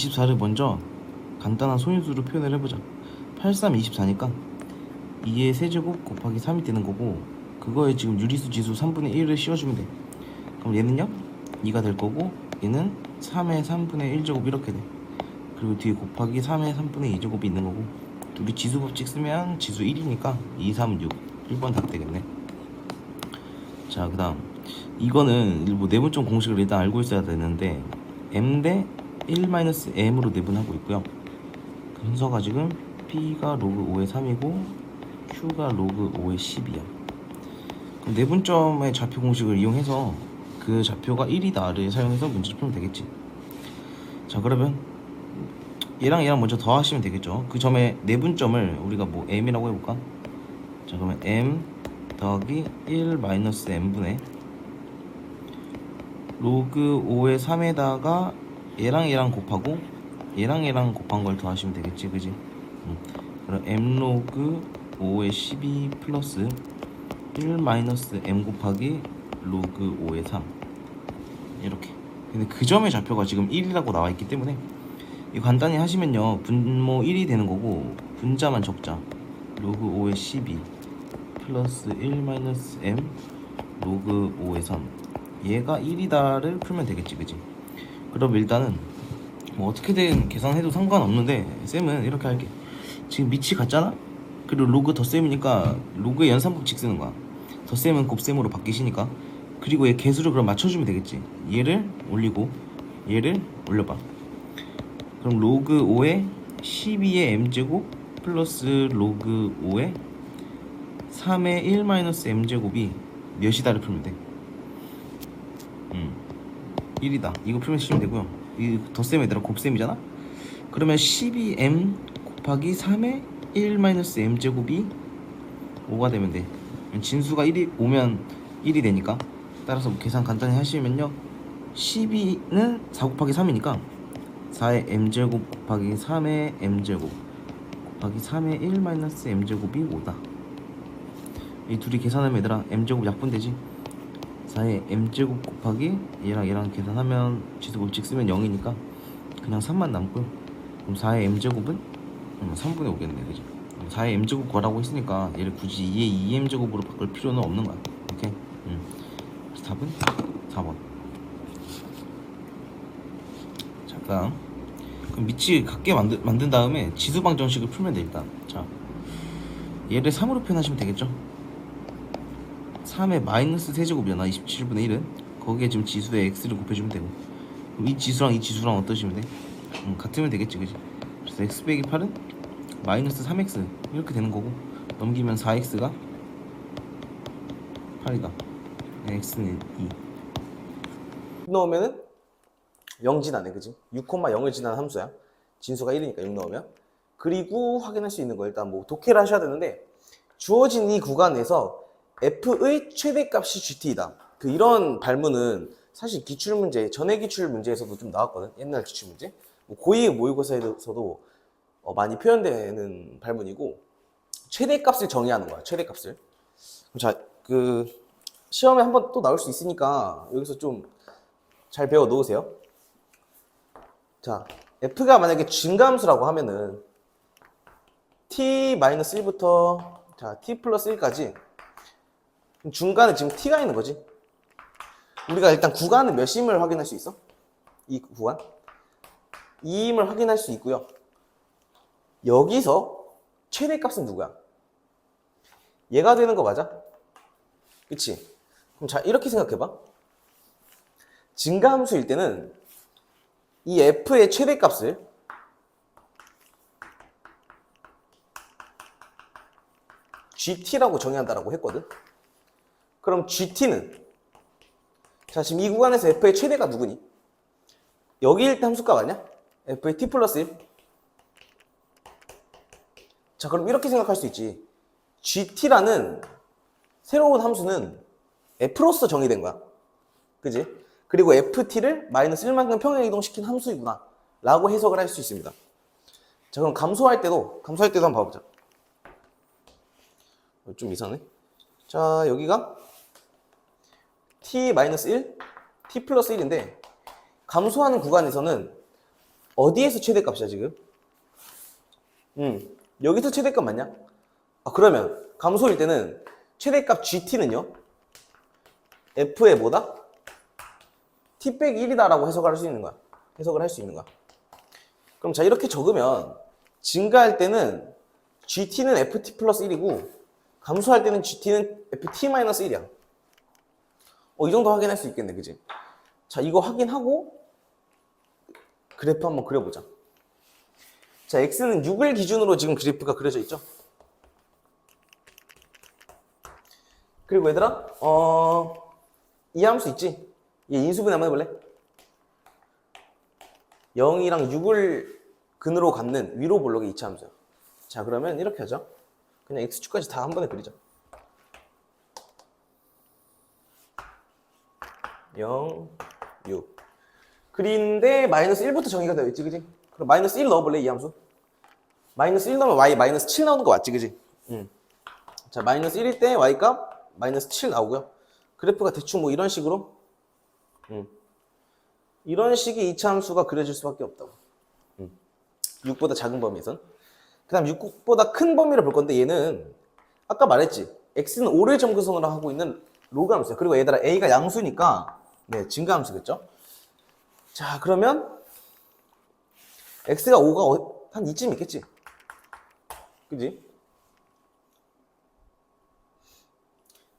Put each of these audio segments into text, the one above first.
24를 먼저 간단한 소인수로 표현을 해보자. 83, 24니까 2의 세제곱 곱하기 3이 되는 거고, 그거에 지금 유리수 지수 3분의 1을 씌워주면 돼. 그럼 얘는요 2가 될 거고, 얘는 3의 3분의 1제곱 이렇게 돼. 그리고 뒤에 곱하기 3의 3분의 2제곱이 있는 거고, 우리 지수 법칙 쓰면 지수 1이니까 2, 3, 6 1번 답 되겠네. 자, 그 다음 이거는 뭐 내분점 공식을 일단 알고 있어야 되는데, m 대 1-m으로 내분하고 있고요. 그 순서가 지금 p가 로그 5의 3이고 q가 로그 5의 10이야. 그럼 내분점의 좌표 공식을 이용해서 그 좌표가 1이다를 사용해서 문제를 풀면 되겠지. 자, 그러면 얘랑 먼저 더하시면 되겠죠. 그 점의 내분점을 우리가 뭐 m이라고 해볼까? 자, 그러면 m 더하기 1-m분의 로그 5의 3에다가 얘랑 곱하고 얘랑 곱한 걸 더하시면 되겠지, 그지? 그럼 m 로그 5의 12 플러스 1-m 곱하기 로그 5의 3 이렇게. 근데 그 점의 좌표가 지금 1이라고 나와 있기 때문에 이거 간단히 하시면요 분모 1이 되는 거고, 분자만 적자. 로그 5의 12 플러스 1-m 로그 5의 3, 얘가 1이다를 풀면 되겠지, 그지? 그럼 일단은 뭐 어떻게든 계산해도 상관없는데 쌤은 이렇게 할게. 지금 밑이 같잖아? 그리고 로그 덧셈이니까 로그의 연산법칙 쓰는 거야. 덧셈은 곱셈으로 바뀌시니까. 그리고 얘 개수를 그럼 맞춰주면 되겠지. 얘를 올리고 얘를 올려봐. 그럼 로그 5의 12의 m제곱 플러스 로그 5의 3의 1-m제곱이 몇이다를 풀면 돼? 1이다. 이거 풀면 쓰시면 되고요. 이 덧셈에 따라 곱셈이잖아? 그러면 12m 곱하기 3의 1-m제곱이 5가 되면 돼. 진수가 1이 오면 1이 되니까. 따라서 계산 간단히 하시면요 12는 4 곱하기 3이니까 4의 m제곱 곱하기 3의 m제곱 곱하기 3의 1-m제곱이 5다. 이 둘이 계산하면 얘들아 m제곱 약분되지? 4의 m제곱 곱하기 얘랑 계산하면 지수 법칙 쓰면 0이니까 그냥 3만 남고요. 그럼 4의 m제곱은 3분의 5겠네, 그지? 4의 m제곱 구하라고 했으니까 얘를 굳이 2의 2m제곱으로 바꿀 필요는 없는 거야. 오케이? 그래서 답은 4번. 잠깐. 그럼 밑이 같게 만든 다음에 지수 방정식을 풀면 돼, 일단. 자, 얘를 3으로 표현하시면 되겠죠? 3의 마이너스 세제곱이잖아, 27분의 1은. 거기에 지금 지수에 x를 곱해주면 되고, 그럼 이 지수랑 어떠시면 돼? 같으면 되겠지, 그지? 그래서 x 빼기 8은 마이너스 3x 이렇게 되는 거고, 넘기면 4x가 8이다. x는 2 넣으면은 0 지나네, 그지? 6,0을 지나는 함수야. 진수가 1이니까 6 넣으면. 그리고 확인할 수 있는 거 일단 뭐 독해를 하셔야 되는데, 주어진 이 구간에서 f의 최대값이 gt이다. 이런 발문은 사실 기출문제, 전액 기출 문제에서도 좀 나왔거든. 옛날 기출 문제. 뭐 고2 모의고사에서도 많이 표현되는 발문이고, 최대값을 정의하는 거야. 최대값을. 자, 시험에 한번 또 나올 수 있으니까 여기서 좀 잘 배워 놓으세요. 자, f가 만약에 증가함수라고 하면은 t-1부터 자, t 플러스 1까지 중간에 지금 t가 있는 거지. 우리가 일단 구간은 몇임을 확인할 수 있어? 이 구간 2임을 확인할 수 있고요. 여기서 최대값은 누구야? 얘가 되는 거 맞아? 그치? 그럼 자, 이렇게 생각해봐. 증가함수일 때는 이 f의 최대값을 gt라고 정의한다라고 했거든. 그럼 gt는 자, 지금 이 구간에서 f의 최대가 누구니? 여기일 때 함수값 아니야? f의 t 플러스 1. 자, 그럼 이렇게 생각할 수 있지. gt라는 새로운 함수는 f로서 정의된 거야. 그지? 그리고 ft를 마이너스 1만큼 평행 이동시킨 함수이구나 라고 해석을 할 수 있습니다. 자, 그럼 감소할 때도 한번 봐보자. 좀 이상해. 자, 여기가 t-1, t 플러스 1인데 감소하는 구간에서는 어디에서 최대값이야 지금? 여기서 최대값 맞냐? 그러면 감소일 때는 최대값 GT는요? F의 뭐다? T 빼기 1이다라고 해석을 할 수 있는 거야. 해석을 할 수 있는 거야. 그럼 자, 이렇게 적으면 증가할 때는 GT는 FT 플러스 1이고 감소할 때는 GT는 FT 마이너스 1이야. 이 정도 확인할 수 있겠네, 그지? 자, 이거 확인하고 그래프 한번 그려보자. 자, X는 6을 기준으로 지금 그래프가 그려져 있죠? 그리고 얘들아, 이 함수 있지? 얘 인수분 한번 해볼래? 0이랑 6을 근으로 갖는 위로 볼록의 이차 함수야. 자, 그러면 이렇게 하자. 그냥 X축까지 다 한 번에 그리자. 0, 6. 그리는데 마이너스 1부터 정의가 되어 있지, 그지? 그럼 마이너스 1 넣어볼래, 이 함수? 마이너스 1 넣으면 y 마이너스 7 나오는 거 맞지, 그지? 자, 마이너스 1일 때 y 값 마이너스 7 나오고요. 그래프가 대충 뭐 이런 식으로 이런 식의 이차 함수가 그려질 수밖에 없다고. 6보다 작은 범위에선. 그 다음 6보다 큰 범위를 볼 건데 얘는 아까 말했지. x는 5를 점근선으로 하고 있는 로그 함수야. 그리고 얘들아 a가 양수니까 네, 증가 함수겠죠. 자, 그러면 x가 5가 한 이쯤 있겠지. 그지?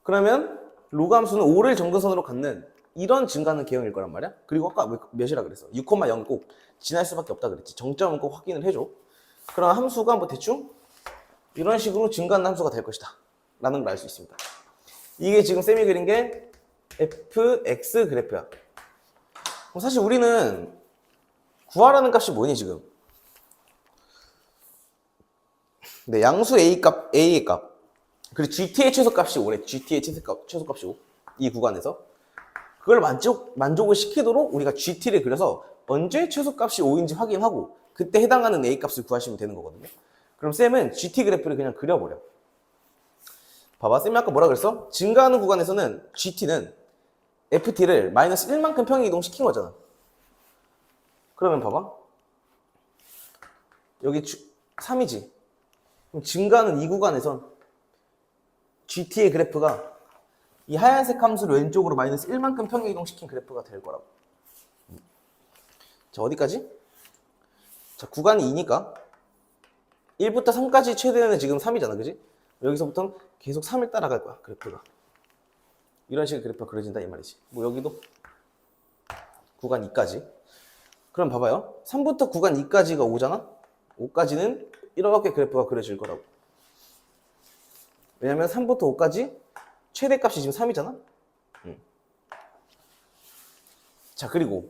그러면 로그 함수는 5를 점근선으로 갖는 이런 증가하는 개형일 거란 말이야. 그리고 아까 몇이라 그랬어? 6,0을 꼭 지날 수밖에 없다 그랬지. 정점은 꼭 확인을 해줘. 그럼 함수가 뭐 대충 이런 식으로 증가하는 함수가 될 것이다 라는 걸 알 수 있습니다. 이게 지금 쌤이 그린 게 fx 그래프야. 그럼 사실 우리는 구하라는 값이 뭐니 지금? 네, 양수 a의 값 그리고 gt의 최소값이 5래. gt의 최소값이 5. 이 구간에서 그걸 만족을 시키도록 우리가 gt를 그려서 언제 최소값이 5인지 확인하고 그때 해당하는 a 값을 구하시면 되는 거거든요. 그럼 쌤은 gt 그래프를 그냥 그려버려. 봐봐, 쌤이 아까 뭐라 그랬어? 증가하는 구간에서는 gt는 ft를 마이너스 1만큼 평행 이동시킨 거잖아. 그러면 봐봐, 여기 3이지. 그럼 증가하는 이 구간에선 gt의 그래프가 이 하얀색 함수를 왼쪽으로 마이너스 1만큼 평행 이동시킨 그래프가 될 거라고. 자, 어디까지? 자, 구간이 2니까 1부터 3까지 최대는 지금 3이잖아, 그지? 여기서부터는 계속 3을 따라갈 거야, 그래프가. 이런 식의 그래프가 그려진다 이 말이지. 뭐 여기도 구간 2까지. 그럼 봐봐요. 3부터 구간 2까지가 5잖아? 5까지는 이렇게 그래프가 그려질 거라고. 왜냐면 3부터 5까지 최대값이 지금 3이잖아? 자, 그리고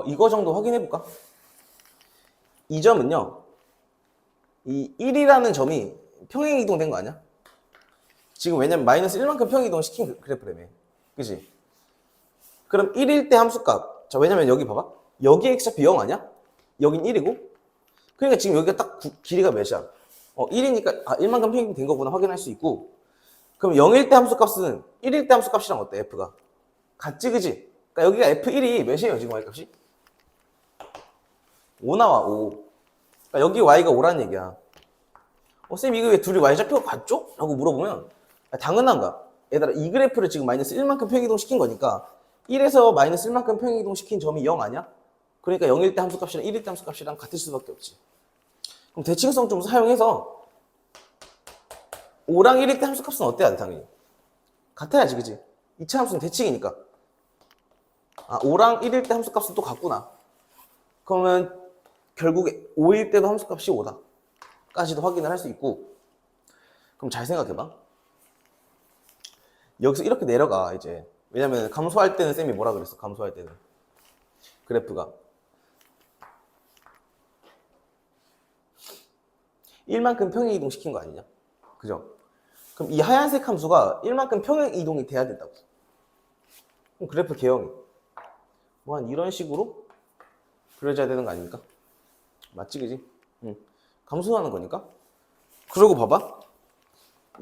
이거 정도 확인해볼까? 이 점은요, 이 1이라는 점이 평행 이동된 거 아니야? 지금 왜냐면 마이너스 1만큼 평행 이동 시킨 그래프라며. 그치? 그럼 1일 때 함수값. 자, 왜냐면 여기 봐봐. 여기 x좌표 0 아니야? 여긴 1이고. 그러니까 지금 여기가 딱 길이가 몇이야? 1이니까 1만큼 평행 이동 된 거구나 확인할 수 있고. 그럼 0일 때 함수값은 1일 때 함수값이랑 어때? f가 같지, 그지? 그러니까 여기가 f1이 몇이에요 지금 y값이? 5 나와, 5. 그러니까 여기 y가 5라는 얘기야. 쌤, 이거 왜 둘이 y좌표가 같죠? 라고 물어보면 당연한가? 얘들아, 이 그래프를 지금 마이너스 1만큼 평행이동 시킨 거니까 1에서 마이너스 1만큼 평행이동 시킨 점이 0 아니야? 그러니까 0일 때 함수값이랑 1일 때 함수값이랑 같을 수밖에 없지. 그럼 대칭성 좀 사용해서 5랑 1일 때 함수값은 어때야 돼, 당연히? 같아야지, 그지? 2차 함수는 대칭이니까. 5랑 1일 때 함수값은 또 같구나. 그러면 결국에 5일 때도 함수값이 5다 까지도 확인을 할 수 있고. 그럼 잘 생각해봐. 여기서 이렇게 내려가 이제. 왜냐면 감소할 때는 쌤이 뭐라 그랬어? 감소할 때는 그래프가 1만큼 평행 이동 시킨 거 아니냐? 그죠? 그럼 이 하얀색 함수가 1만큼 평행 이동이 돼야 된다고. 그럼 그래프 개형이 뭐 한 이런 식으로 그려져야 되는 거 아닙니까? 맞지, 그지? 감소하는 거니까. 그러고 봐봐.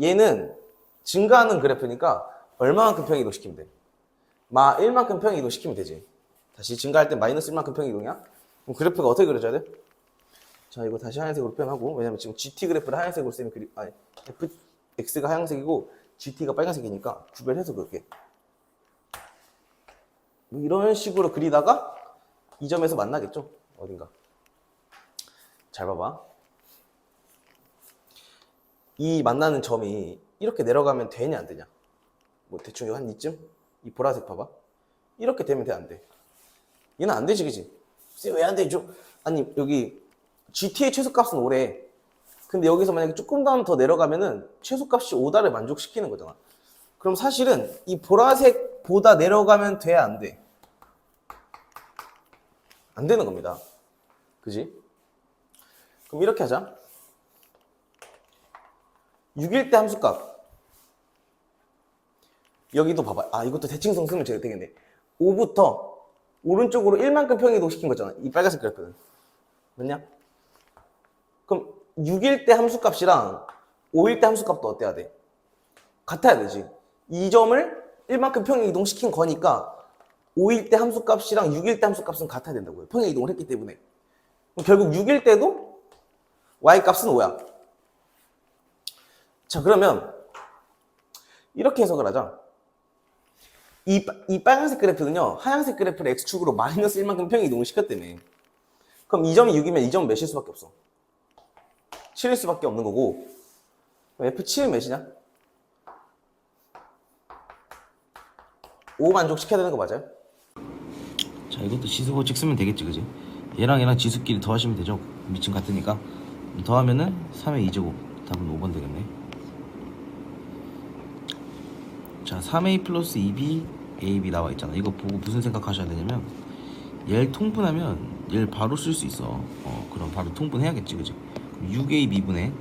얘는 증가하는 그래프니까 얼마만큼 평행 이동 시키면 돼? 1만큼 평행 이동 시키면 되지. 다시 증가할 때 마이너스 1만큼 평행이동이야. 그럼 그래프가 어떻게 그려져야 돼? 자, 이거 다시 하얀색으로 표현하고, 왜냐면 지금 GT 그래프를 하얀색으로 쓰면 FX가 하얀색이고 GT가 빨간색이니까 구별해서 그렇게. 뭐 이런 식으로 그리다가 이 점에서 만나겠죠? 어딘가. 잘 봐봐. 이 만나는 점이 이렇게 내려가면 되냐 안 되냐? 뭐 대충 한 이쯤? 이 보라색 봐봐. 이렇게 되면 돼 안 돼? 얘는 안 되지, 그지? 왜 안 되죠? 아니 여기 GT의 최소값은 5래. 근데 여기서 만약에 조금 더 내려가면은 최소값이 5다를 만족시키는 거잖아. 그럼 사실은 이 보라색보다 내려가면 돼 안 돼? 안 되는 겁니다. 그지? 그럼 이렇게 하자. 6일 때 함수값. 여기도 봐봐. 아, 이것도 대칭성 쓰면 되겠네. 5부터 오른쪽으로 1만큼 평행이동 시킨 거잖아. 이 빨간색 그래프는. 맞냐? 그럼 6일 때 함수값이랑 5일 때 함수값도 어때야 돼? 같아야 되지. 이 점을 1만큼 평행이동 시킨 거니까 5일 때 함수값이랑 6일 때 함수값은 같아야 된다고요. 평행이동을 했기 때문에. 그럼 결국 6일 때도 y값은 5야. 자, 그러면 이렇게 해석을 하자. 이 빨간색 그래프는요, 하얀색 그래프를 x축으로 마이너스 1만큼 평행이동을 시켰다며. 그럼 이 점이 6이면 이 점은 몇일 수밖에 없어? 7일 수밖에 없는 거고. 그럼 F7은 몇이냐? 5 만족시켜야 되는 거 맞아요? 자, 이것도 지수고식 쓰면 되겠지, 그지? 얘랑 지수끼리 더하시면 되죠. 미층 같으니까. 더하면은 3의 2제곱. 답은 5번 되겠네. 자, 3a 플러스 2b ab 나와 있잖아. 이거 보고 무슨 생각하셔야 되냐면, 얘를 통분하면 얘를 바로 쓸 수 있어. 그럼 바로 통분해야겠지, 그지? 6a 미분에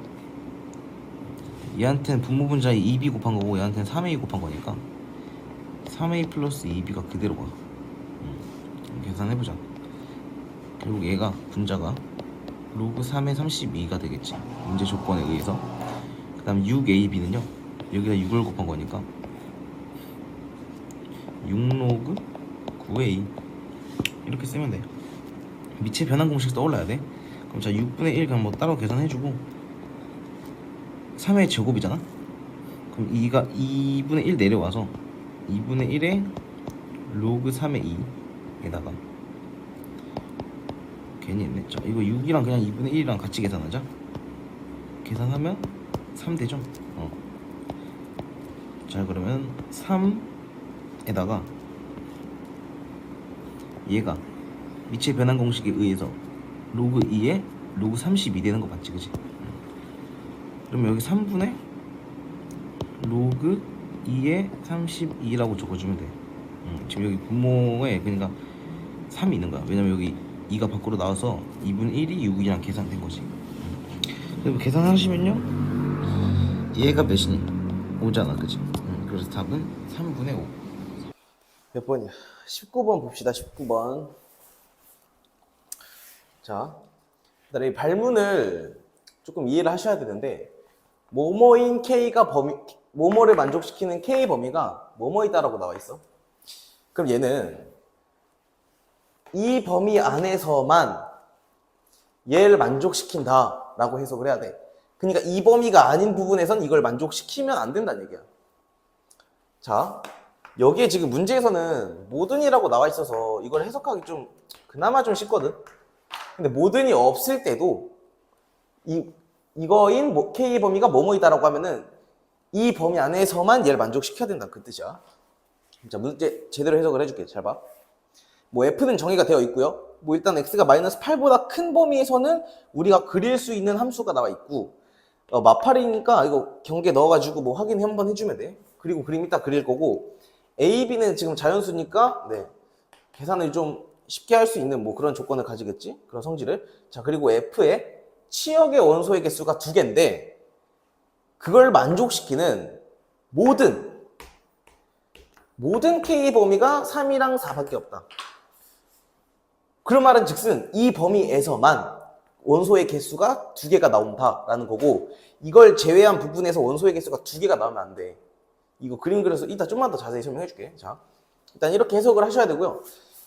얘한테는 분모분자에 2b 곱한 거고 얘한테는 3a 곱한 거니까 3a 플러스 2b가 그대로 가. 계산해보자. 결국 얘가 분자가 로그 3의 32가 되겠지, 문제 조건에 의해서. 그 다음 6ab는요 여기다 6을 곱한 거니까 6로그 9a 이렇게 쓰면 돼. 미체 변환 공식 떠올라야 돼. 그럼 자, 6분의 1 그냥 뭐 따로 계산해주고 3의 제곱이잖아. 그럼 2분의 1 내려와서 2분의 1에 로그 3의 2에다가 괜히 했네. 자, 이거 6이랑 그냥 2분의 1이랑 같이 계산하자. 계산하면 3 되죠. 자, 그러면 3에다가 얘가 미체 변환 공식에 의해서 로그 2에 로그 32 되는 거 맞지, 그지? 그러면 여기 3분의 로그 2에 32라고 적어주면 돼. 지금 여기 분모에 그러니까 3이 있는 거야. 왜냐면 여기 2가 밖으로 나와서 2분의 1이 6이랑 계산된 거지. 그리고 계산하시면요, 얘가 몇이니? 5잖아, 그지? 그래서 답은 3분의 5. 몇 번이야? 19번 봅시다. 19번. 자, 이 발문을 조금 이해를 하셔야 되는데, 뭐뭐인 K가 뭐뭐를 만족시키는 K 범위가 뭐뭐이다라고 나와 있어. 그럼 얘는 이 범위 안에서만 얘를 만족시킨다라고 해석을 해야 돼. 그러니까 이 범위가 아닌 부분에선 이걸 만족시키면 안 된다는 얘기야. 자, 여기에 지금 문제에서는 모든이라고 나와 있어서 이걸 해석하기 좀 그나마 좀 쉽거든. 근데 모든이 없을 때도 이거인 K 범위가 뭐뭐이다라고 하면은 이 범위 안에서만 얘를 만족시켜야 된다, 그 뜻이야. 자, 문제 제대로 해석을 해줄게. 잘 봐. 뭐 F는 정의가 되어 있고요. 뭐 일단 X가 마이너스 8보다 큰 범위에서는 우리가 그릴 수 있는 함수가 나와 있고, 마팔이니까 이거 경계 넣어가지고 뭐 확인 한번 해주면 돼. 그리고 그림 이따 그릴 거고, A, B는 지금 자연수니까 네, 계산을 좀 쉽게 할 수 있는 뭐 그런 조건을 가지겠지, 그런 성질을. 자, 그리고 F의 치역의 원소의 개수가 2개인데 그걸 만족시키는 모든 K 범위가 3이랑 4밖에 없다. 그런 말은 즉슨 이 범위에서만 원소의 개수가 2개가 나온다라는 거고, 이걸 제외한 부분에서 원소의 개수가 2개가 나오면 안 돼. 이거 그림 그려서 이따 좀만 더 자세히 설명해 줄게. 자, 일단 이렇게 해석을 하셔야 되고요.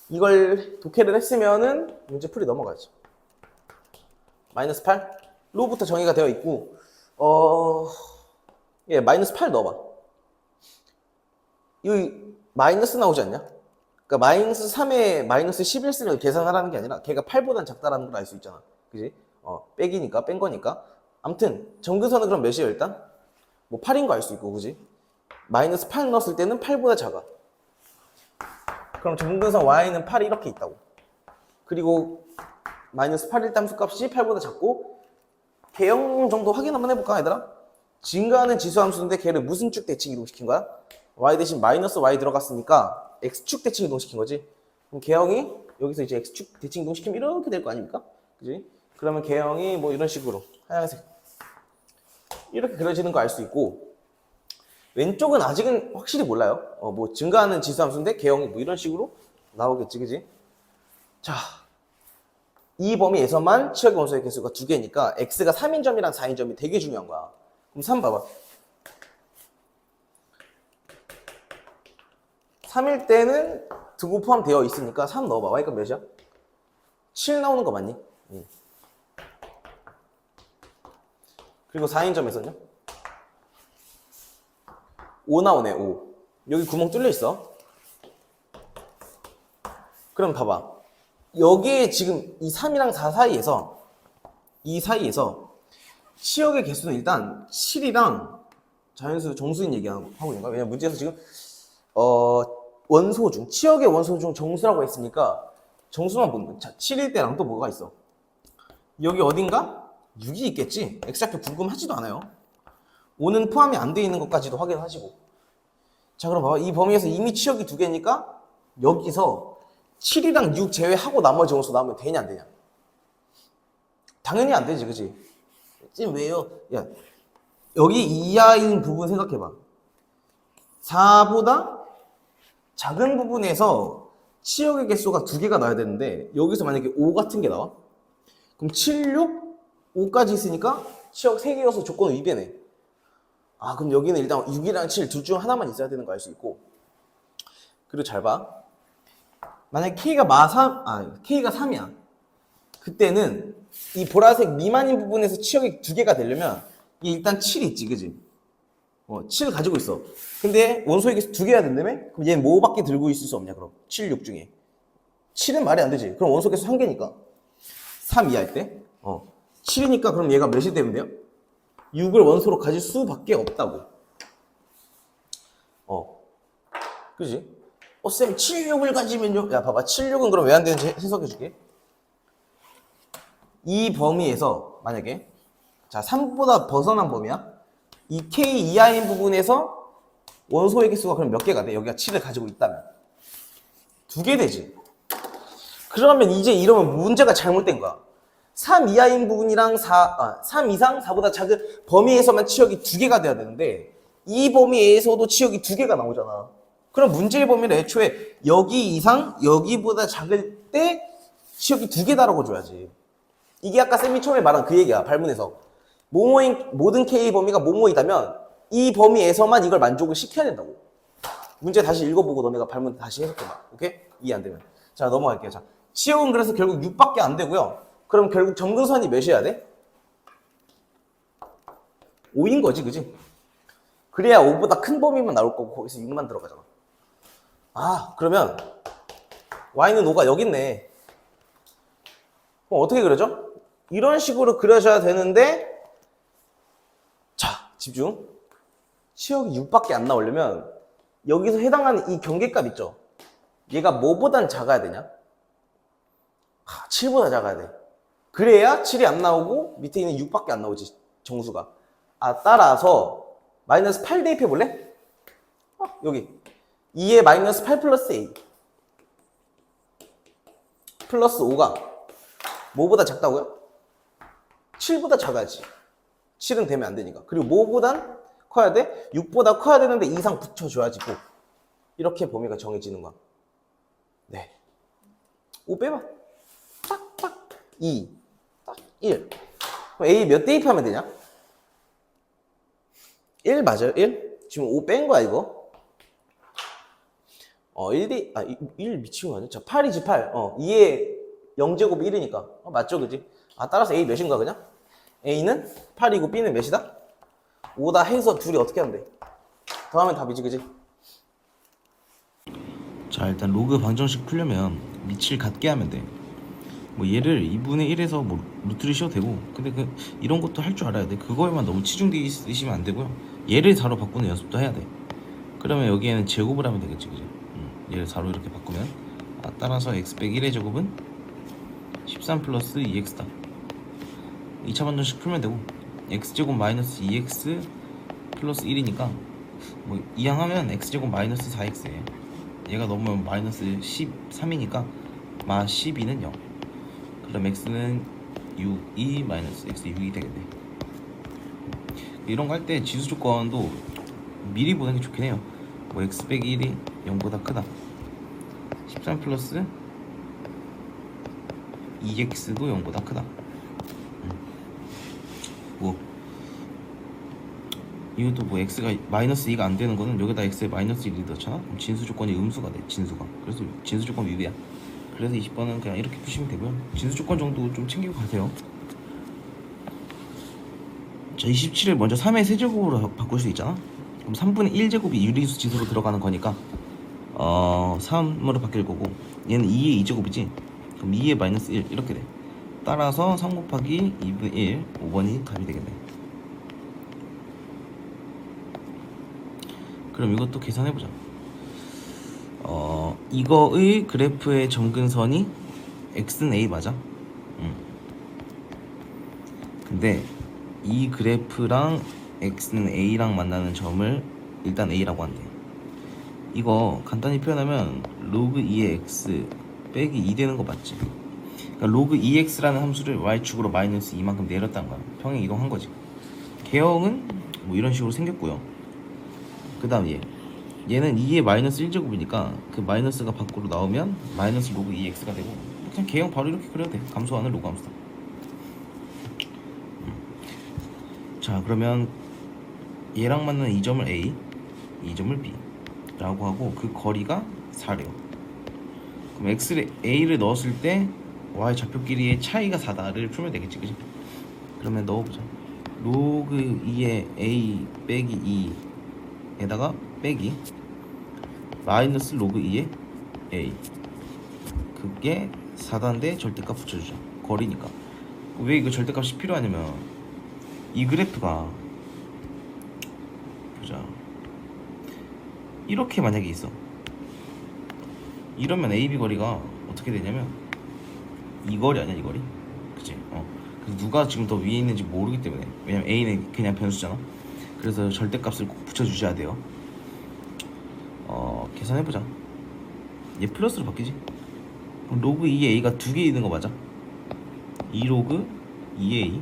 이걸 독해를 했으면은 문제 풀이 넘어가야지. 마이너스 8 로부터 정의가 되어 있고 예, 마이너스 8 넣어봐. 여기 마이너스 나오지 않냐? 그러니까 마이너스 3에 마이너스 11 쓰면 계산하라는 게 아니라 걔가 8보단 작다라는 걸 알 수 있잖아. 그지? 빼기니까 뺀 거니까. 아무튼 정근선은 그럼 몇이에요 일단? 뭐 8인 거 알 수 있고, 그지? 마이너스 8 넣었을 때는 8보다 작아. 그럼 정근선 y는 8이 이렇게 있다고. 그리고 마이너스 8일 함수값이 8보다 작고 개형 정도 확인 한번 해볼까 얘들아? 증가하는 지수함수인데 걔를 무슨 축 대칭 이동시킨 거야? y 대신 마이너스 y 들어갔으니까 x축 대칭 이동시킨 거지. 그럼 개형이 여기서 이제 x축 대칭 이동시키면 이렇게 될 거 아닙니까? 그지? 그러면 개형이 뭐 이런 식으로 하얀색 이렇게 그려지는 거 알 수 있고, 왼쪽은 아직은 확실히 몰라요. 뭐 증가하는 지수함수인데 개형이 뭐 이런 식으로 나오겠지, 그지? 자, 이 범위에서만 치역의 원소의 개수가 2개니까 x가 3인 점이랑 4인 점이 되게 중요한 거야. 그럼 3 봐봐. 3일 때는 등호 포함되어 있으니까 3 넣어봐. y값 몇이야? 7 나오는 거 맞니? 그리고 4인 점에서는요? 5 나오네, 5. 여기 구멍 뚫려 있어. 그럼 봐봐. 여기에 지금 이 3이랑 4 사이에서, 이 사이에서 치역의 개수는 일단 7이랑 자연수 정수인 얘기하고 있는 거야. 왜냐면 문제에서 지금 원소 중, 치역의 원소 중 정수라고 했으니까 정수만 보는 거야. 7일 때랑 또 뭐가 있어? 여기 어딘가 6이 있겠지? x좌표 궁금하지도 않아요. 5는 포함이 안 돼 있는 것까지도 확인하시고. 자, 그럼 봐봐. 이 범위에서 이미 치역이 2개니까 여기서 7이랑 6 제외하고 나머지 원소 나오면 되냐 안 되냐? 당연히 안 되지, 그치? 지금 왜요? 야, 여기 이하인 부분 생각해봐. 4보다 작은 부분에서 치역의 개수가 2개가 나와야 되는데 여기서 만약에 5 같은 게 나와? 그럼 7, 6, 5까지 있으니까 치역 3개여서 조건을 위배네. 아, 그럼 여기는 일단 6이랑 7 둘 중 하나만 있어야 되는 거 알 수 있고. 그리고 잘 봐. 만약에 K가 3이야. 그때는 이 보라색 미만인 부분에서 치역이 2개가 되려면 이 일단 7이 있지, 그지? 7 가지고 있어. 근데 원소의 개수 2개가 된다며? 그럼 얘는 뭐밖에 들고 있을 수 없냐, 그럼? 7, 6 중에. 7은 말이 안 되지. 그럼 원소 개수 1개니까. 3 이하일 때. 7이니까 그럼 얘가 몇이 되면 돼요? 6을 원소로 가질 수밖에 없다고. 그지? 쌤, 7, 6을 가지면요? 야, 봐봐. 7, 6은 그럼 왜 안 되는지 해석해 줄게. 이 범위에서, 만약에, 자, 3보다 벗어난 범위야? 이 K 이하인 부분에서 원소의 개수가 그럼 몇 개가 돼? 여기가 7을 가지고 있다면. 2개 되지. 그러면 이제 이러면 문제가 잘못된 거야. 3 이하인 부분이랑 3 이상 4보다 작은 범위에서만 치역이 2개가 돼야 되는데 이 범위에서도 치역이 2개가 나오잖아. 그럼 문제의 범위는 애초에 여기 이상 여기보다 작을 때 치역이 2개다라고 줘야지. 이게 아까 쌤이 처음에 말한 그 얘기야. 발문에서 모모인 모든 K 범위가 모모이다면 이 범위에서만 이걸 만족을 시켜야 된다고. 문제 다시 읽어보고 너네가 발문 다시 해석해봐. 오케이? 이해 안 되면. 자, 넘어갈게요. 자, 치역은 그래서 결국 6밖에 안 되고요. 그럼 결국 정근선이 몇이어야 돼? 5인 거지, 그지? 그래야 5보다 큰 범위만 나올 거고 거기서 6만 들어가잖아. 아, 그러면 y는 5가 여기 있네. 그럼 어떻게 그려져? 이런 식으로 그려져야 되는데, 자, 집중. 치역이 6밖에 안 나오려면 여기서 해당하는 이 경계값 있죠? 얘가 뭐보단 작아야 되냐? 7보다 작아야 돼. 그래야 7이 안 나오고 밑에 있는 6밖에 안 나오지, 정수가. 따라서 마이너스 8 대입해 볼래? 여기 2에 마이너스 8 플러스 A 플러스 5가 뭐보다 작다고요? 7보다 작아야지. 7은 되면 안 되니까. 그리고 뭐보단 커야 돼? 6보다 커야 되는데 이상 붙여줘야지 꼭. 이렇게 범위가 정해지는 거야. 네. 5 빼봐. 딱 2, 딱 1. 그럼 A 몇 대입하면 되냐? 1 맞아요? 1? 지금 5 뺀 거야 이거. 1 미친 거 아니야? 자, 8이지, 8. 2에 0제곱이 1이니까. 맞죠, 그지? 따라서 A 몇인가, 그냥? A는 8이고 B는 몇이다? 5다 해서 둘이 어떻게 하면 돼? 더하면 답이지, 그지? 자, 일단 로그 방정식 풀려면 밑을 같게 하면 돼. 뭐 얘를 2분의 1에서 뭐 루트를 씌워도 되고, 근데 이런 것도 할 줄 알아야 돼. 그거에만 너무 치중되어 있으시면 안 되고요. 얘를 4로 바꾸는 연습도 해야 돼. 그러면 여기에는 제곱을 하면 되겠지, 그지? 얘를 4로 이렇게 바꾸면 따라서 x 빼기 1의 제곱은 13 플러스 2x다. 2차 방정식 풀면 되고, x제곱 마이너스 2x 플러스 1이니까 뭐 이항하면 x제곱 마이너스 4x에 얘가 넘으면 마이너스 13이니까 마 12는 0. 그럼 x는 6, 2 마이너스 x 6이 되겠네. 이런 거 할 때 지수 조건도 미리 보는 게 좋긴 해요. 뭐 x 빼기 1이 0보다 크다, 13 플러스 2x도 0보다 크다. 뭐 이것도 뭐 x가 마이너스 2가 안 되는 거는 여기다 x에 마이너스 1이 넣잖아. 그럼 진수 조건이 음수가 돼, 진수가. 그래서 진수 조건 위배야. 그래서 20번은 그냥 이렇게 푸시면 되고요. 진수 조건 정도 좀 챙기고 가세요. 자, 27을 먼저 3의 세제곱으로 바꿀 수 있잖아. 그럼 3분의 1제곱이 유리수 지수로 들어가는 거니까 3으로 바뀔 거고, 얘는 2의 2제곱이지. 그럼 2의 마이너스 1 이렇게 돼. 따라서 3 곱하기 2분의 1, 5번이 답이 되겠네. 그럼 이것도 계산해보자. 이거의 그래프의 점근선이 x는 a 맞아? 근데 이 그래프랑 x는 a랑 만나는 점을 일단 a라고 한대. 이거 간단히 표현하면 로그 2의 x 빼기 2 되는 거 맞지? 그러니까 로그 2x라는 함수를 y축으로 마이너스 2만큼 내렸다는 거야. 평행 이동한 거지. 개형은 뭐 이런 식으로 생겼고요. 그 다음 얘는 2의 마이너스 1제곱이니까 그 마이너스가 밖으로 나오면 마이너스 로그 2x가 되고, 그냥 개형 바로 이렇게 그려도 돼. 감소하는 로그 함수다. 자, 그러면 얘랑 맞는 이 점을 A, 이 점을 B 라고 하고, 그 거리가 4래요. 그럼 x를 a를 넣었을 때 y 좌표끼리의 차이가 4다를 풀면 되겠지, 그지? 그러면 넣어보자. 로그 2의 a 빼기 2에다가 빼기 마이너스 로그 2의 a, 그게 4다인데 절대값 붙여주자. 거리니까. 왜 이거 절대값이 필요하냐면, 이 그래프가 보자, 이렇게 만약에 있어. 이러면 AB 거리가 어떻게 되냐면 이 거리 아니야, 이 거리? 그치? 그래서 누가 지금 더 위에 있는지 모르기 때문에, 왜냐면 A는 그냥 변수잖아. 그래서 절대값을 꼭 붙여주셔야 돼요. 계산해보자. 얘 플러스로 바뀌지? 그럼 로그 2의 A가 2개 있는 거 맞아? 2로그 2A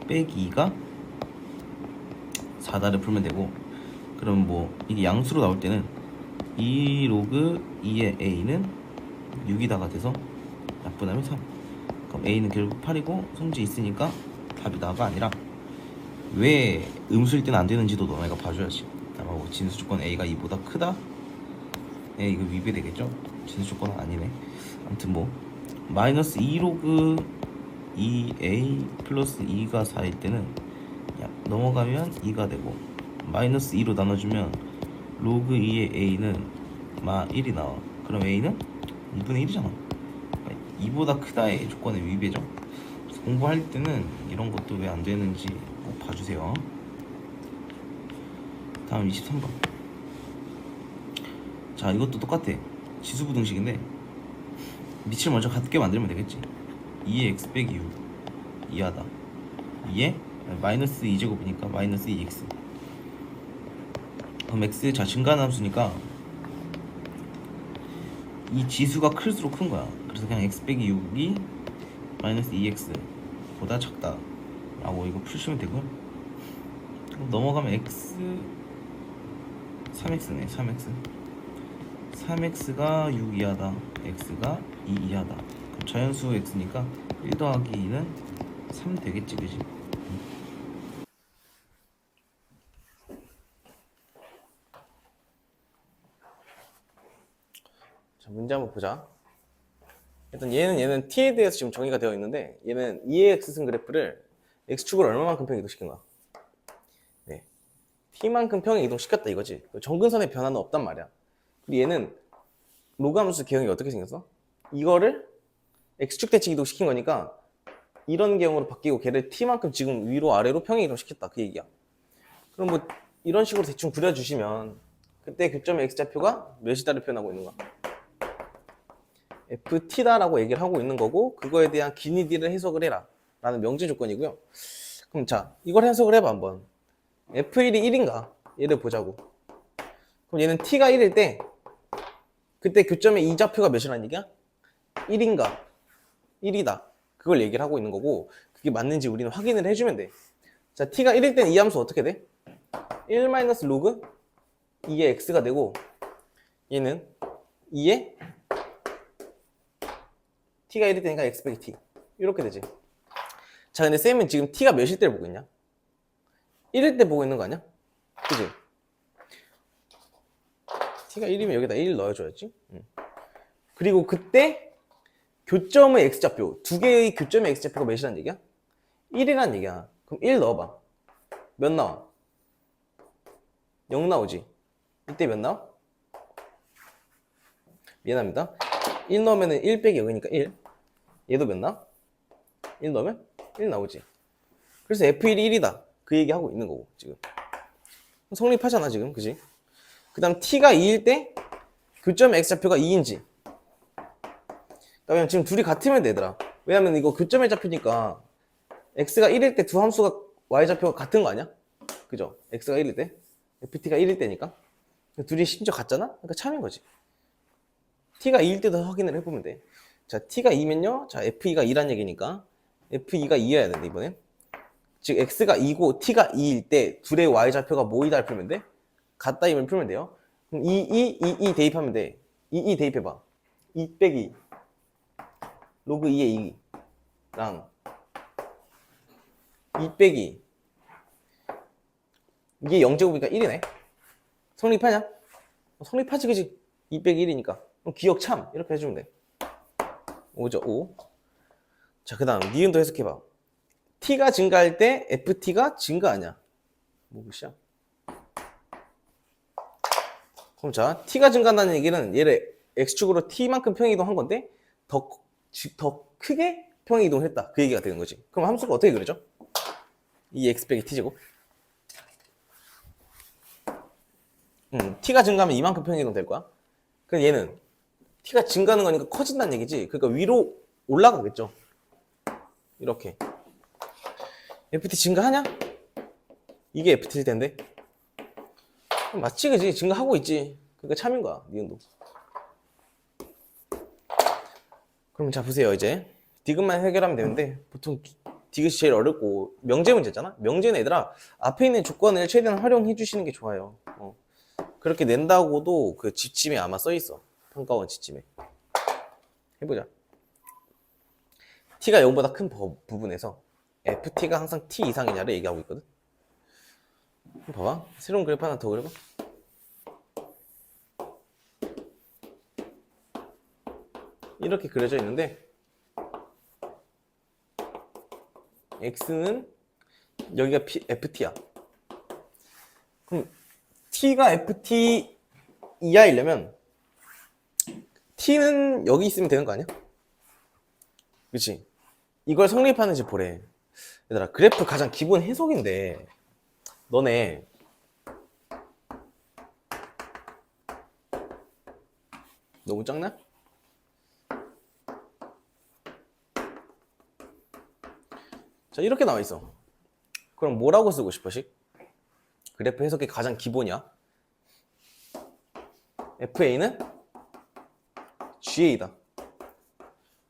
빼기 2가 4다를 풀면 되고, 그럼 뭐 이게 양수로 나올 때는 2로그 2의 A는 6이다가 돼서 약분하면 3. 그럼 A는 결국 8이고 성질 있으니까 답이 나가 아니라, 왜 음수일 때는 안 되는지도 너네가 봐줘야지. 뭐 진수 조건 A가 2보다 크다? 이거 위배되겠죠? 진수 조건은 아니네. 아무튼 뭐 마이너스 2로그 2A 플러스 2가 4일 때는 넘어가면 2가 되고, 마이너스 2로 나눠주면 로그 2의 A는 마 1이 나와. 그럼 A는 2분의 1이잖아. 2보다 크다의 조건의 위배죠. 그래서 공부할 때는 이런 것도 왜 안 되는지 꼭 봐주세요. 다음 23번. 자, 이것도 똑같아. 지수부등식인데 밑을 먼저 같게 만들면 되겠지. 2의 x 빼기 6 이하다. 2에 마이너스 2제곱이니까 마이너스 2x. 그럼 x, 자, 증가하는 함수니까 이 지수가 클수록 큰 거야. 그래서 그냥 x 빼기 6이 마이너스 2x 보다 작다 라고 이거 푸시면 되고요. 그럼 넘어가면 x 3x네. 3x가 6 이하다, x가 2 이하다. 그럼 자연수 x니까 1 더하기 2는 3 되겠지, 그지? 문제 한번 보자. 일단 얘는 t에 대해서 지금 정의가 되어 있는데 얘는 2의 x승 그래프를 x축으로 얼마만큼 평행 이동시킨 거야? 네. t만큼 평행 이동시켰다 이거지. 점근선의 변화는 없단 말이야. 그리고 얘는 로그 함수 개형이 어떻게 생겼어? 이거를 x축 대칭 이동시킨 거니까 이런 개형으로 바뀌고 걔를 t만큼 지금 위로 아래로 평행 이동시켰다 그 얘기야. 그럼 뭐 이런 식으로 대충 그려주시면 그때 교점의 x좌표가 몇이다를 표현하고 있는 거야? ft다라고 얘기를 하고 있는 거고 그거에 대한 기니 d를 해석을 해라 라는 명제 조건이고요. 그럼 자 이걸 해석을 해봐 한번. f1이 1인가? 얘를 보자고. 그럼 얘는 t가 1일 때 그때 교점의 이 좌표가 몇이라는 얘기야? 1인가? 1이다. 그걸 얘기를 하고 있는 거고 그게 맞는지 우리는 확인을 해주면 돼. 자 t가 1일 때는 이 함수 어떻게 돼? 1 로그 2의 x가 되고 얘는 2의 t가 1일 때니까 x 빼기 t 이렇게 되지. 자 근데 쌤은 지금 t가 몇일 때를 보고 있냐? 1일 때 보고 있는 거 아니야? 그지? t가 1이면 여기다 1 넣어줘야지. 그리고 그때 교점의 x좌표 두 개의 교점의 x좌표가 몇이라는 얘기야? 1이라는 얘기야. 그럼 1 넣어봐. 몇 나와? 0 나오지? 이때 몇 나와? 미안합니다. 1 넣으면 1 빼기 0이니까 1. 얘도 몇 나와? 1 넣으면 1 나오지. 그래서 F1이 1이다. 그 얘기 하고 있는 거고, 지금. 성립하잖아, 지금. 그지? 그 다음 T가 2일 때 교점 X좌표가 2인지. 그러면 지금 둘이 같으면 되더라. 왜냐면 이거 교점의 좌표니까 X가 1일 때 두 함수가 Y좌표가 같은 거 아니야? 그죠? X가 1일 때. FT가 1일 때니까. 둘이 심지어 같잖아? 그러니까 참인 거지. T가 2일 때도 확인을 해보면 돼. 자, T가 2면요. 자, F2가 2란 얘기니까 F2가 2여야 된다, 이번엔. 즉, X가 2고 T가 2일 때 둘의 Y좌표가 뭐이다를 풀면 돼? 같다 임을 풀면 돼요. 그럼 2 대입하면 돼. 2 대입해봐. 2 빼기 로그 2의 2랑 2 빼기 이게 0제곱이니까 1이네. 성립하냐? 성립하지, 그지? 2 빼기 1이니까. 그럼 기억 참 이렇게 해주면 돼. 5죠, 5. 자, 그 다음 니은도 해석해봐. t가 증가할 때 ft가 증가하냐? 뭐 글씨야? 그럼 자, t가 증가한다는 얘기는 얘를 x축으로 t만큼 평행이동한 건데 더 크게 평행이동을 했다. 그 얘기가 되는 거지. 그럼 함수가 어떻게 그려져? 이 x 빼기 t제곱. t가 증가하면 이만큼 평행이동 될 거야. 그럼 얘는 t가 증가하는 거니까 커진다는 얘기지. 그러니까 위로 올라가겠죠. 이렇게. ft 증가하냐? 이게 ft일 텐데. 맞지, 그지? 증가하고 있지. 그러니까 참인 거야, 니은도. 그럼 자, 보세요, 이제. 디귿만 해결하면 되는데, 보통 디귿이 제일 어렵고, 명제 문제잖아? 명제는 얘들아, 앞에 있는 조건을 최대한 활용해 주시는 게 좋아요. 그렇게 낸다고도 그 지침에 아마 써있어. 평가원 지침에. 해보자. t가 0보다 큰 부분에서 ft가 항상 t 이상이냐를 얘기하고 있거든. 봐봐. 새로운 그래프 하나 더 그려봐. 이렇게 그려져 있는데 x는 여기가 ft야. 그럼 t가 ft 이하이려면 t는 여기 있으면 되는 거 아니야? 그치? 이걸 성립하는지 보래. 얘들아, 그래프 가장 기본 해석인데 너네 너무 작나? 자, 이렇게 나와 있어. 그럼 뭐라고 쓰고 싶어식? 그래프 해석의 가장 기본이야. FA는 GA다.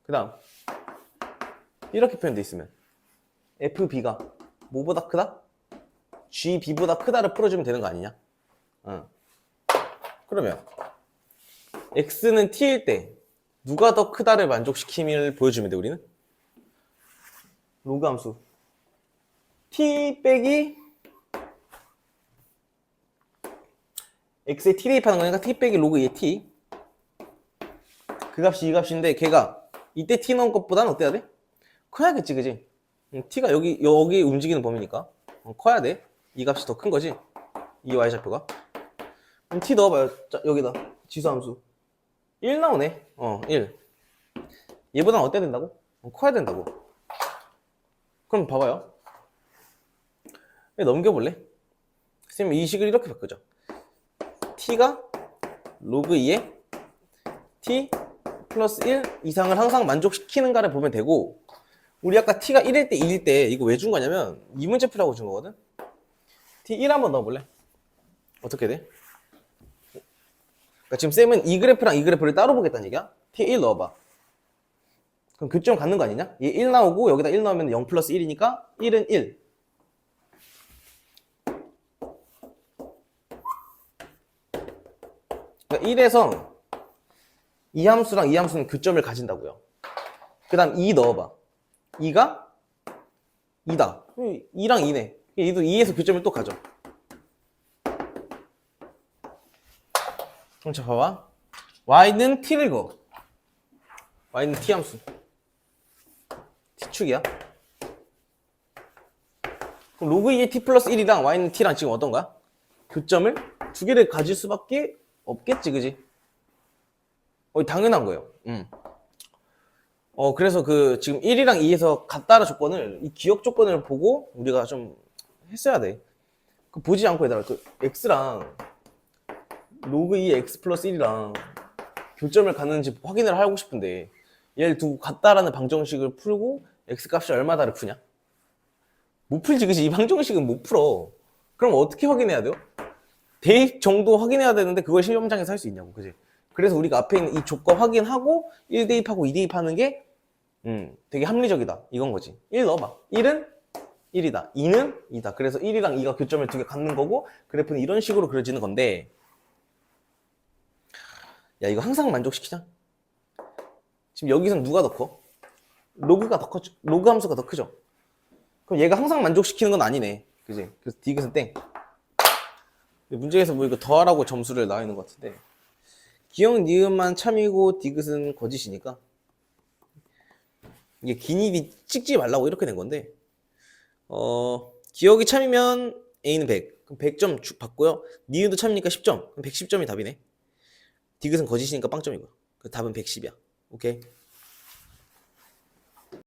그 다음 이렇게 표현돼 있으면 FB가 뭐보다 크다? GB보다 크다를 풀어주면 되는 거 아니냐? 그러면 X는 T일 때 누가 더 크다를 만족시킴을 보여주면 돼, 우리는? 로그 함수 T 빼기 X에 T 대입하는 거니까 T 빼기 로그 2의 T. 그 값이 이 값인데 걔가 이때 t 넣은 것보다는 어때야 돼? 커야겠지, 그지? t가 여기 움직이는 범위니까 커야 돼. 이 값이 더 큰 거지, 이 y좌표가. 그럼 t 넣어봐요. 자, 여기다 지수함수 1 나오네. 1. 얘보다는 어때야 된다고? 커야 된다고. 그럼 봐봐요. 넘겨볼래? 선생님 이 식을 이렇게 바꾸죠. t가 로그 2에 t 플러스 1 이상을 항상 만족시키는가를 보면 되고, 우리 아까 t가 1일 때 2일 때 이거 왜 준 거냐면 이 문제 풀라고 준 거거든. t 1 한번 넣어볼래? 어떻게 돼? 그러니까 지금 쌤은 이 그래프랑 이 그래프를 따로 보겠다는 얘기야. t 1 넣어봐. 그럼 교점 갖는 거 아니냐? 얘 1 나오고 여기다 1 넣으면 0 플러스 1이니까 1은 1. 그러니까 1에서 이 함수랑 이 함수는 교점을 가진다고요. 그 다음 2 넣어봐. 2가 2다. 2랑 2네. 얘도 2에서 교점을 또 가져. 그럼 자 봐봐. y는 t를 그어. y는 t 함수. t축이야. 그럼 로그 2의 t 플러스 1이랑 y는 t랑 지금 어떤 거야? 교점을 두 개를 가질 수밖에 없겠지, 그지? 당연한 거예요. 그래서 그 지금 1이랑 2에서 같다는 조건을, 이 기억 조건을 보고 우리가 좀 했어야 돼. 그 보지 않고 얘들아, 그 x랑 로그 2의 x 플러스 1이랑 교점을 갖는지 확인을 하고 싶은데 얘를 두고 같다라는 방정식을 풀고 x 값이 얼마다를 푸냐? 못 풀지, 그지? 이 방정식은 못 풀어. 그럼 어떻게 확인해야 돼요? 대입 정도 확인해야 되는데 그걸 시험장에서 할 수 있냐고, 그지? 그래서 우리가 앞에 있는 이 조건 확인하고 1 대입하고 2 대입하는 게 되게 합리적이다, 이건 거지. 1 넣어봐. 1은 1이다, 2는 2다. 그래서 1이랑 2가 교점을 두 개 갖는 거고, 그래프는 이런 식으로 그려지는 건데, 야, 이거 항상 만족시키자. 지금 여기선 누가 더 커? 로그가 더 커죠. 로그 함수가 더 크죠. 그럼 얘가 항상 만족시키는 건 아니네, 그지? 그래서 디귿은 땡. 문제에서 뭐 이거 더하라고 점수를 나와 있는 것 같은데, 기억 니은만 참이고 디귿은 거짓이니까 이게 기니디 찍지 말라고 이렇게 된 건데, 기억이 참이면 A는 100, 그럼 100점 받고요. 니은도 참이니까 10점, 그럼 110점이 답이네. 디귿은 거짓이니까 빵점이고요. 그 답은 110이야. 오케이.